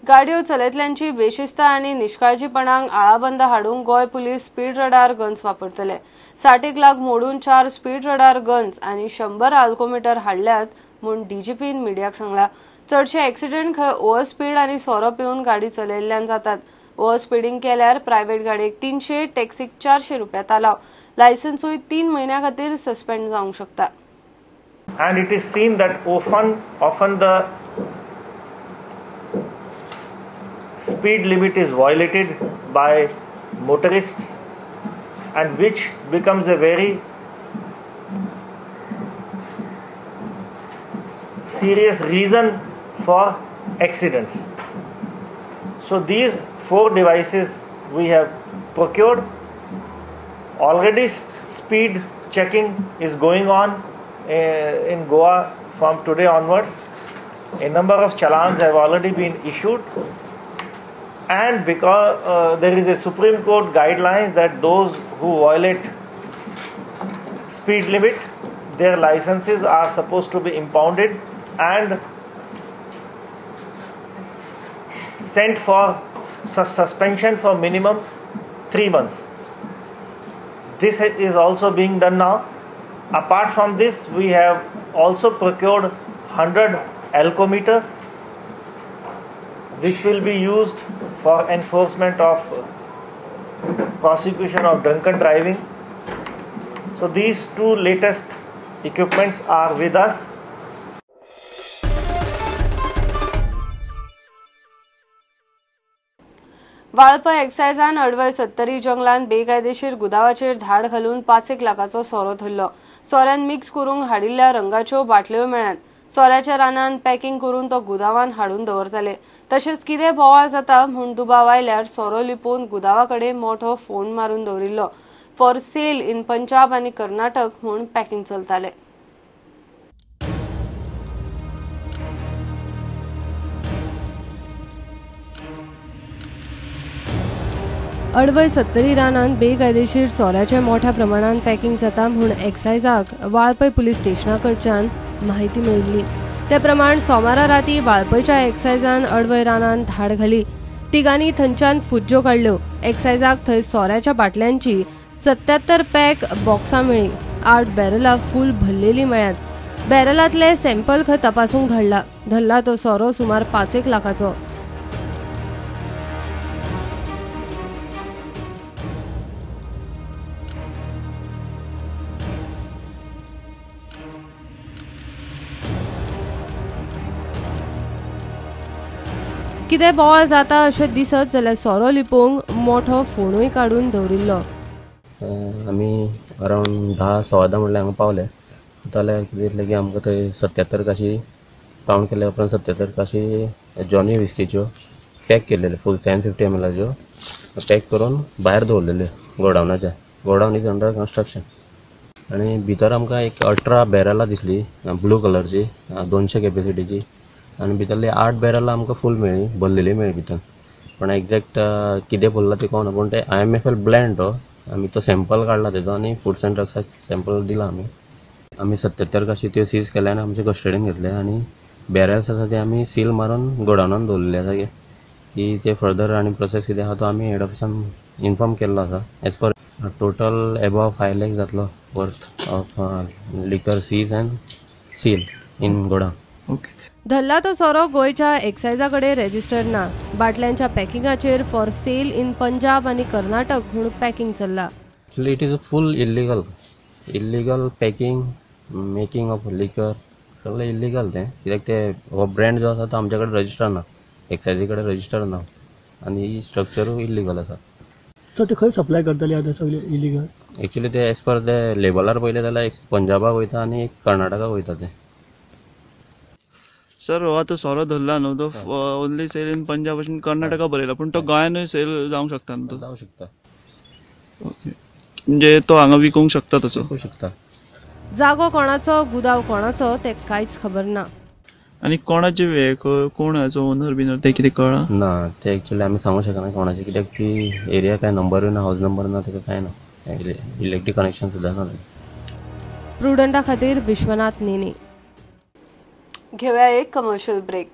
गाडयो चलयतल्यांची बेशिस्त आनी निष्काळजीपणांक आळाबंद हाडूंक गोय पुलीस स्पीड रडार गन्स वापरतले। 60 लाख मोडून 4 स्पीड रडार गन्स आनी 100 अल्कोमीटर हाडल्यात म्हूण डीजीपीन मिडियाक सांगला। चडशे ॲक्सिडेंट खंय ओव्हर स्पीड आनी सोरो पिवन गाडी चलयल्ल्यान जातात। ओव्हर स्पीडिंग केल्यार प्रायव्हेट गाडयेक 300, टॅक्सीक 400 रुपया तालाव, लायसन्सूय 3 म्हयन्यां खातीर सस्पेंड जावंक शकता। And it is seen that often the speed limit is violated by motorists, and which becomes a very serious reason for accidents. So these 4 devices we have procured. Already speed checking is going on in Goa from today onwards. A number of challans have already been issued, and because there is a Supreme Court guidelines that those who violate speed limit, their licenses are supposed to be impounded and sent for suspension for minimum 3 months. This is also being done now. Apart from this, we have also procured 100 alcometers, which will be used for enforcement of prosecution of drunken driving. So these 2 latest equipments are with us. Valpoi एक्सायजान अडवय 70 जंगलात बेकायदेशीर गुदावाचेर धाड घालून 5 लाखाचो सोरो धरलो। सोऱ्यान mix करून हाडिल्ल्या रंगाच्यो बाटल्यो मेळ्ळ्यात। सोऱ्याच्या रानान पॅकिंग करून तो गुदावान हाडून दवरताले। तशेंच कितें बोवाळ जाता म्हूण दुबाव आयल्यार सोरो लिपोवन गुदावाकडेन मोठो फोन मारून दवरिल्लो। फॉर सेल इन पंजाब आनी कर्नाटक म्हूण पॅकिंग चलताले। अडवय 70 रानांत बेकायदेशीर सोऱ्याचे मोठ्या प्रमाणात पॅकिंग जाता म्हूण एक्सायजाक वाळपय पुलीस स्टेशनाकडच्यान माहिती मेळिल्ली। ते प्रमाण सोमारा राती वाळपयच्या एक्सायजान अडवय रानांत धाड घाली। तिगांनी थंयच्यान फुज्ज्यो काडल्यो। एक्सायजाक थंय सोऱ्याच्या बाटल्यांची 77 पॅक बॉक्सां मेळ्ळी। 8 बॅरलां फूल भरलेली मेळ्ळ्यात। बॅरलांतले सॅम्पल खंय तपासूंक धाडला। धरला तो सोरो सुमार 5 लाखाचो। कितें बोवाळ जाता अशें दिसत जाल्यार सोरो लिपोवंक मोठो फोनूय काडून दवरिल्लो। आमी अरावंड 10-10:15 म्हणल्यार हांगा पावले। जाल्यार कितें दिसलें की आमकां थंय 77 काशी कावंट केल्या उपरांत 77 काशी जॉनी विस्कीच्यो पॅक केल्लेल्यो फूल 750 ml'च्यो पॅक करून भायर दवरलेल्यो गोडावनाच्या। Godown is under construction. आनी भितर आमकां एक 18 बॅरलां दिसली ब्लू कलरची 200 कॅपेसिटीची। आनी भितरली 8 बॅरलां आमकां फूल मेळ्ळी भरलेली मेळ्ळी भितर। पण एक्झॅक्ट कितें भरला तें कळना, पूण ते IMFL ब्लँड तो आमी तो सॅम्पल काडला तेजो आनी फुड्स अँड ड्रग्साक सॅम्पल दिला आमी 77 काशी त्यो सीज केल्या आनी आमचे कस्टडीन घेतले। आनी बॅरल्स आसा ते आमी सील मारून गोडावनान दवरलेले आसा की ते फर्दर आनी प्रोसेस कितें आसा तो आमी हेड ऑफिसान इन्फॉर्म केल्लो आसा। As per total above 5 lakh जातलो worth of liquor seize and seal in godown. धरला तो सोरो गोयच्या एक्सायजा कडेन रजिस्टर ना। बाटल्यांच्या पॅकिंगाचेर फॉर सेल इन पंजाब आनी कर्नाटक म्हूण पॅकिंग चल्ला। Actually it is a full illegal packing making of liquor सगळें इल्लीगल तें, कित्याक ते हो ब्रँड जो आसा तो आमचे कडेन रजिस्टर ना, एक्सायजी कडेन रजिस्टर ना आनी स्ट्रक्चरूय इल्लीगल आसा। सो ते खंय सप्लाय करतले आतां सगळे इल्लीगल? एक्चुअली ते एज पर ते लेबलार पळयलें जाल्यार एक पंजाबाक वयता आनी एक कर्नाटकाक वयता ते। सर हो आतां सोरो धरला न्हू तो ओन्ली सेल इन पंजाब अशें कर्नाटका बरयला, पूण तो गोंयानूय सेल जावंक शकता न्हू? तो जावंक शकता। ओके, म्हणजे तो हांगा विकूंक शकता तसो? विकूंक शकता। जागो कोणाचो गुदाव कोणाचो ते कांयच खबर ना। आनी कोणाचे हे कोण हाचो ओनर बिनर ते कितें कळ्ळां ना? ते एक्चुअली आमी सांगूंक शकना कोणाचे, कित्याक ती एरिया काय नंबरूय ना, हाऊस नंबर ना, ताका काय ना, इलेक्ट्रीक कनेक्शन सुद्दां ना। प्रुडंटा खातीर विश्वनाथ नेने। घेऊया एक कमर्शियल ब्रेक।